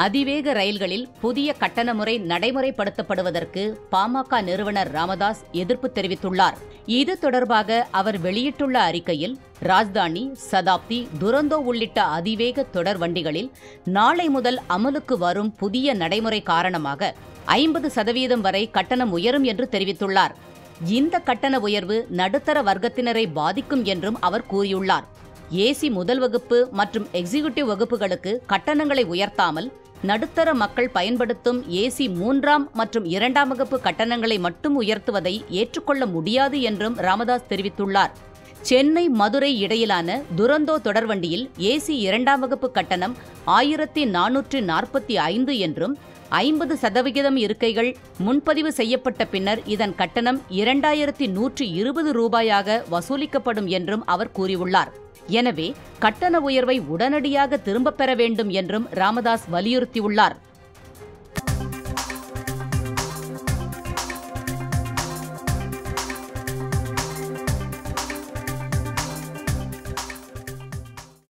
அதிவேக ரயில்களில் புதிய கட்டண முறை நடைமுறைப்படுத்தப்படுவதற்கு பாமக நிறுவனர் ராமதாஸ் எதிர்ப்பு தெரிவித்துள்ளார். இது தொடர்பாக அவர் வெளியிட்டுள்ள அறிக்கையில், ராஜ்தானி, சதாப்தி, துரந்தோ உள்ளிட்ட அதிவேக தொடர் வண்டிகளில் நாளை முதல் அமலுக்கு வரும் புதிய நடைமுறை காரணமாக 50% வரை கட்டணம் உயரும் என்று தெரிவித்துள்ளார். இந்த கட்டண உயர்வு நடுத்தர வர்க்கத்தினரை பாதிக்கும் என்றும் அவர் கூறியுள்ளார். ஏசி முதல் வகுப்பு மற்றும் எக்ஸிகியூட்டிவ் வகுப்புகளுக்கு கட்டணங்களை உயர்த்தாமல் நடுத்தர மக்கள் பயன்படுத்தும் ஏசி 3ஆம் மற்றும் 2ஆம் வகுப்பு கட்டணங்களை மட்டும் உயர்த்துவதை ஏற்றுக்கொள்ள முடியாது என்றும் ராமதாஸ் தெரிவித்துள்ளார். சென்னை, மதுரை இடையிலான துரந்தோ தொடர்வண்டியில் ஏசி 2ஆம் வகுப்பு கட்டணம் 1445 என்றும் 50% இருக்கைகள் முன்பதிவு செய்யப்பட்ட பின்னர் இதன் கட்டணம் 2120 ரூபாயாக வசூலிக்கப்படும் என்றும் அவர் கூறியுள்ளார். எனவே கட்டண உயர்வை உடனடியாக திரும்பப் பெற வேண்டும் என்றும் ராமதாஸ் வலியுறுத்தியுள்ளார்.